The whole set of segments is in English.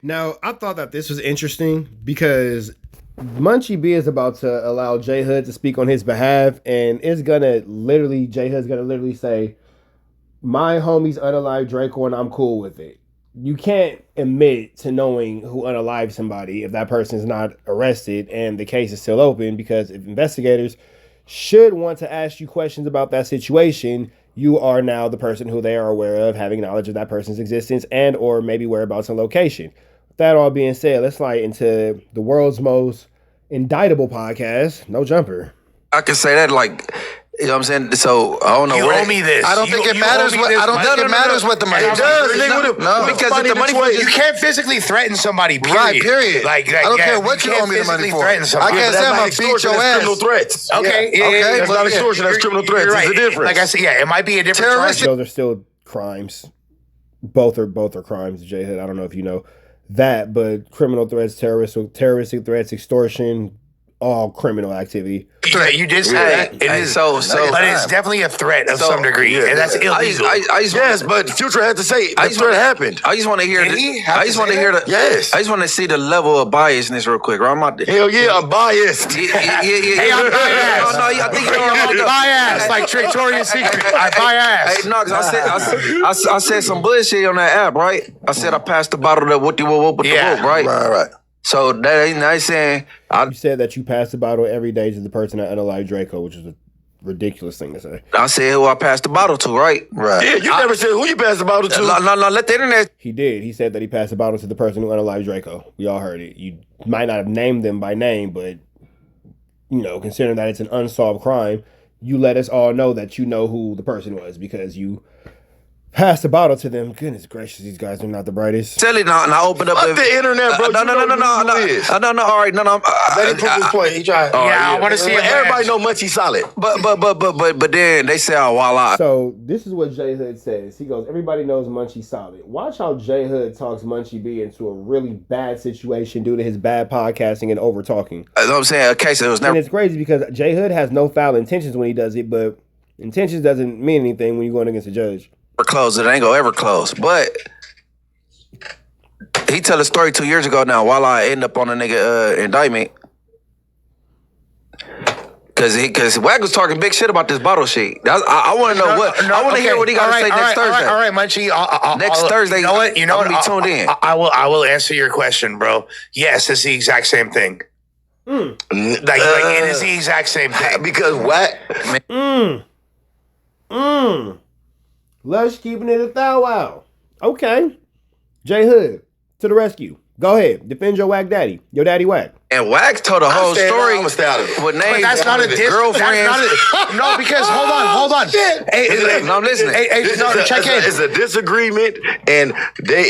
Now, I thought that this was interesting because Munchie B is about to allow J Hood to speak on his behalf, and J Hood's gonna literally say, my homie's unalive Draco and I'm cool with it. You can't admit to knowing who unalived somebody if that person is not arrested and the case is still open, because if investigators should want to ask you questions about that situation, you are now the person who they are aware of, having knowledge of that person's existence and or maybe whereabouts and location. With that all being said, let's slide into the world's most indictable podcast, No Jumper. I can say that, like, you know what I'm saying? So, I don't know. You owe me this. I don't think it matters what the money does. No, because if the money was you can't physically threaten somebody, period. Right, period. Like I don't care what you owe me the money for. I Somebody. can't say I'm going to beat your ass. Criminal threats. Okay, okay. That's not extortion, that's criminal threats. Right. There's a difference. Like I said, yeah, it might be a different charge. Those are still crimes. Both are crimes, J Hood. I don't know if you know that, but criminal threats, terroristic threats, extortion, all criminal activity. You did say that. It is so, but it's definitely a threat of some degree, and that's illegal. Yes, but Future had to say the threat happened. I just want to hear I just want to hear the. Yes. I just want to see the level of biasness real quick. Right? I'm out there. Hell yeah, I'm biased. Yeah. Hey, I'm biased. No, I think you're biased, like Victoria's Secret. I biased. Hey, no, because I said some bullshit on that app, right? I said I passed the bottle to whoop the whoop with the whoop, right? Right. So that ain't nice saying. You said that you passed the bottle every day to the person that unalived Draco, which is a ridiculous thing to say. I said who I passed the bottle to, right? Right. Yeah, you never said who you passed the bottle to. No, let the internet. He did. He said that he passed the bottle to the person who unalived Draco. We all heard it. You might not have named them by name, but, you know, considering that it's an unsolved crime, you let us all know that you know who the person was because you passed the bottle to them. Goodness gracious, these guys are not the brightest. Tell it now, and I opened up the internet, bro. No. All right, no. Let him prove his point. He tried. I want to see it. Everybody know Munchie solid. But then they say, oh, voila. So this is what J Hood says. He goes, everybody knows Munchie solid. Watch how J Hood talks Munchie B into a really bad situation due to his bad podcasting and over talking. You know what I'm saying? Okay, so it was never. And it's crazy because J Hood has no foul intentions when he does it, but intentions doesn't mean anything when you're going against a judge. Close. It ain't gonna ever close. But he tell a story 2 years ago now while I end up on a nigga indictment. Cause Wack was talking big shit about this bottle shit. I want to know I want to hear what he got to say next Thursday. All right, Munchie. Next Thursday. You know what? I'm gonna be tuned in. I will answer your question, bro. Yes, it's the exact same thing. Like it is the exact same thing. Because what? Lush keeping it a thou. Okay. J Hood, to the rescue. Go ahead. Defend your whack daddy. Your daddy whack. And Wax told a whole story with names. That's not a girlfriend. No, because hold on. Hey, no, I'm listening. Check in. It's a disagreement, and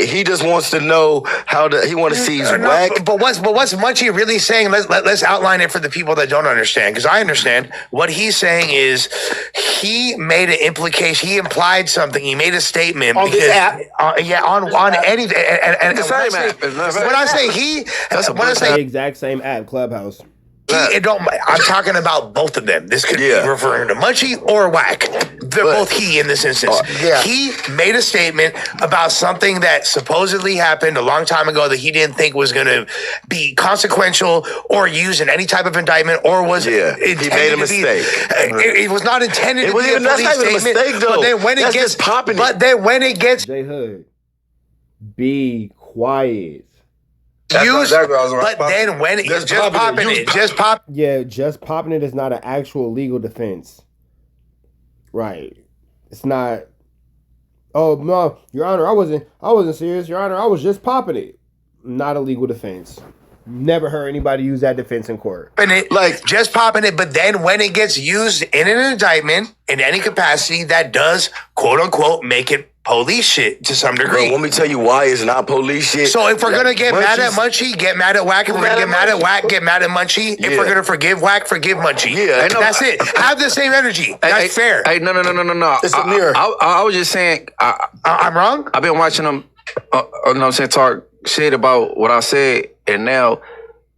he just wants to know he want to see his whack. But what's Munchie really saying? Let's outline it for the people that don't understand, because I understand. What he's saying is he made an implication. He implied something. He made a statement on this app. On anything. And the same app. When I say the exact same app, Clubhouse. I'm talking about both of them. This could be referring to Munchie or Wack. They're both he in this instance. He made a statement about something that supposedly happened a long time ago that he didn't think was going to be consequential or used in any type of indictment or was intended he made a mistake. It was not intended to be a police statement. Mistake, though. But then when it gets popping, J Hood, be quiet. Use, but then when it's just popping it, just pop. Yeah, just popping it is not an actual legal defense. Right. It's not. Oh no, Your Honor, I wasn't serious. Your Honor, I was just popping it. Not a legal defense. Never heard anybody use that defense in court. Like just popping it, but then when it gets used in an indictment in any capacity, that does quote unquote make it police shit to some degree. Bro, let me tell you why it's not police shit. So if we're gonna get mad at Munchie, get mad at Wack. If we're gonna get mad at Wack, get mad at Munchie. If we're gonna forgive Wack, forgive Munchie. Yeah, that's it. Have the same energy. That's fair. Hey, no. It's a mirror. I was just saying. I'm wrong. I've been watching them. Talk shit about what I said, and now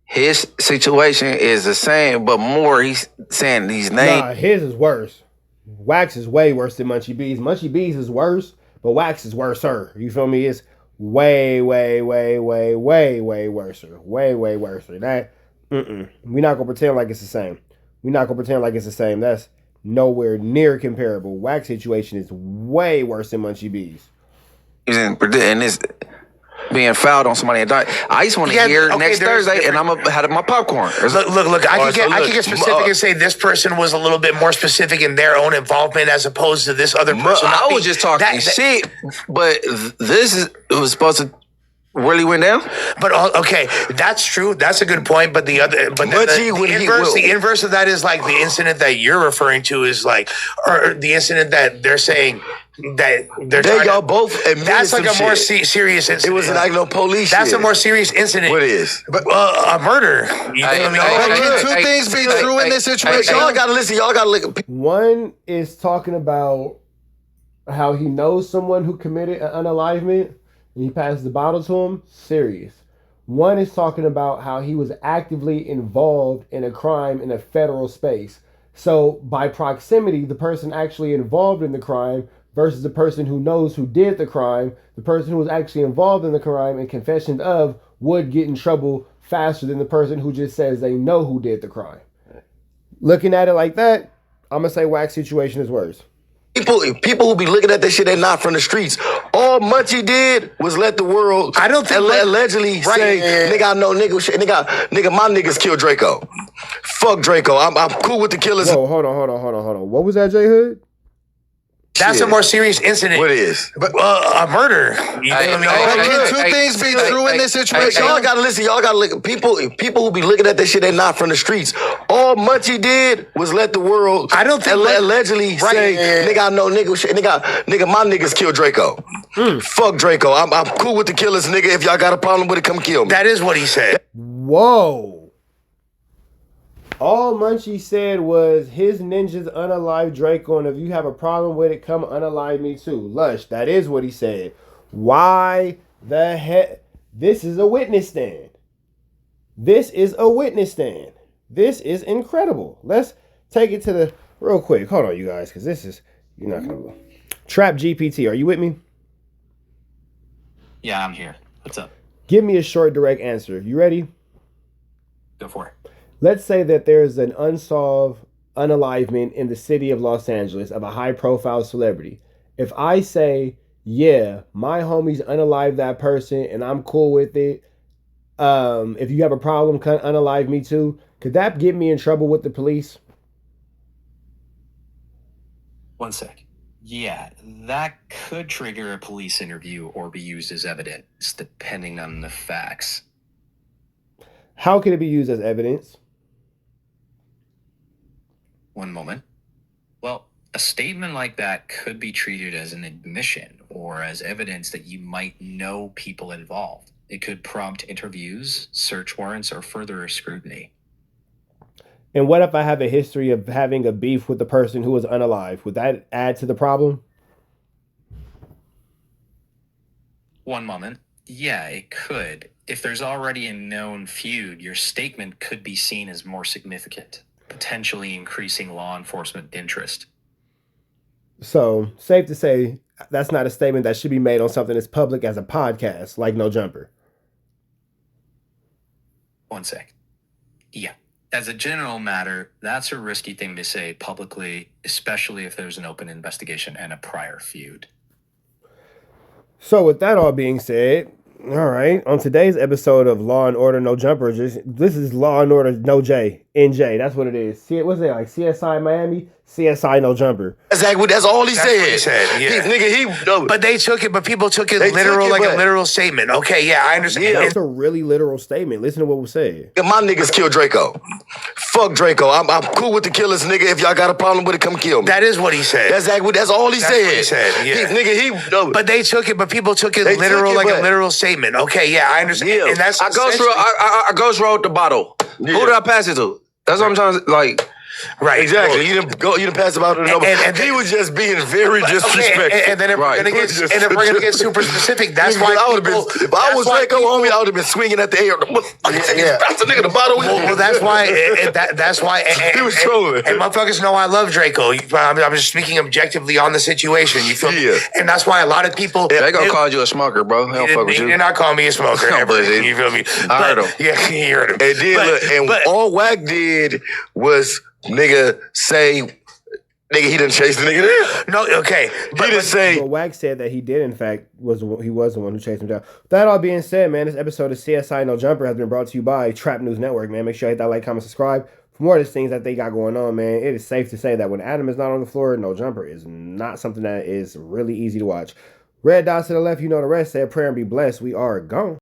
his situation is the same, but more he's saying these names. Nah, his is worse. Wax is way worse than Munchie B's. Munchie B's is worse, but Wax is worse, sir. You feel me? It's way worse. Way worse. That, we're not gonna pretend like it's the same. That's nowhere near comparable. Wax situation is way worse than Munchie B's. And this being fouled on somebody. I just want to hear next Thursday, and I'm gonna have my popcorn. Look. I can get specific and say this person was a little bit more specific in their own involvement as opposed to this other person. I was just talking shit, but it was supposed to really went down. But okay, that's true. That's a good point. But the inverse of that is like the incident that you're referring to is like, or the incident that they're saying that y'all both admitted that's like a more serious incident. It was like no police. That's a more serious incident. What is? But a murder. Can two things be true in this situation? Y'all gotta listen. Y'all gotta look. One is talking about how he knows someone who committed an unalivement and he passes the bottle to him. Serious. One is talking about how he was actively involved in a crime in a federal space. So by proximity, the person actually involved in the crime versus the person who knows who did the crime, the person who was actually involved in the crime and confession of would get in trouble faster than the person who just says they know who did the crime. Looking at it like that, I'm going to say Wax situation is worse. People who be looking at that shit, they're not from the streets. All Munchie did was let the world allegedly say, nigga, I know nigga shit. Nigga, my niggas killed Drakeo. Fuck Drakeo. I'm cool with the killers. Whoa, hold on. What was that, J Hood? That's a more serious incident. What is? But a murder. Can two things be true in this situation? Y'all gotta listen. Y'all gotta look. People who be looking at that shit, they're not from the streets. All Munchie did was let the world allegedly say, nigga, I know nigga shit. Nigga, my niggas killed Drakeo. Fuck Drakeo. I'm cool with the killers, nigga. If y'all got a problem with it, come kill me. That is what he said. Whoa. All Munchie said was his ninjas unalive Drakeo, and if you have a problem with it, come unalive me too. Lush, that is what he said. Why the heck? This is a witness stand. This is incredible. Let's take it to the real quick. Hold on, you guys, because you're not gonna. Trap GPT, are you with me? Yeah, I'm here. What's up? Give me a short, direct answer. You ready? Go for it. Let's say that there's an unsolved unalivement in the city of Los Angeles of a high-profile celebrity. If I say, yeah, my homies unalive that person and I'm cool with it, if you have a problem, unalive me too, could that get me in trouble with the police? One sec. Yeah, that could trigger a police interview or be used as evidence, depending on the facts. How can it be used as evidence? One moment. Well, a statement like that could be treated as an admission or as evidence that you might know people involved. It could prompt interviews, search warrants, or further scrutiny. And what if I have a history of having a beef with the person who was unalive? Would that add to the problem? One moment. Yeah, it could. If there's already a known feud, your statement could be seen as more significant, potentially increasing law enforcement interest. So, safe to say, that's not a statement that should be made on something as public as a podcast, like No Jumper. One sec. Yeah. As a general matter, that's a risky thing to say publicly, especially if there's an open investigation and a prior feud. So with that all being said, all right, on today's episode of Law and Order No Jumper, this is Law and Order No J, NJ, that's what it is. What's it like, CSI Miami, CSI No Jumper. Exactly, that's all he said. What he said, yeah. But people took it literal, like a literal statement. Okay, yeah, I understand. Yeah, it's a really literal statement. Listen to what was said. My niggas killed Drakeo. Fuck Drakeo. I'm cool with the killers, nigga. If y'all got a problem with it, come kill me. That is what he said. That's all he said. What he said, yeah. But people took it literal, like a literal statement. Okay, yeah, I understand. Yeah. And that's I go through with the bottle. Yeah. Who did I pass it to? That's what I'm trying to like. Right. Exactly. You didn't pass about it. And he was just being very disrespectful. And then if we're gonna get super specific, that's why I would have been. If I was Drakeo, homie, I would have been swinging at the air. That's the nigga the bottle. Well, that's why. That's why. He was trolling. And motherfuckers know I love Drakeo. I'm just speaking objectively on the situation. You feel me? And that's why a lot of people. They gonna call you a smoker, bro. They don't fuck with you. They're not calling me a smoker ever. You feel me? I heard him. Yeah, you heard him. And then all Wack did was nigga say, nigga, he didn't chase the nigga there. No, okay. He didn't say. Well, Wack said that he did, in fact, he was the one who chased him down. With that all being said, man, this episode of CSI No Jumper has been brought to you by Trap News Network, man. Make sure you hit that like, comment, subscribe. For more of these things that they got going on, man, it is safe to say that when Adam is not on the floor, No Jumper is not something that is really easy to watch. Red dots to the left, you know the rest. Say a prayer and be blessed. We are gone.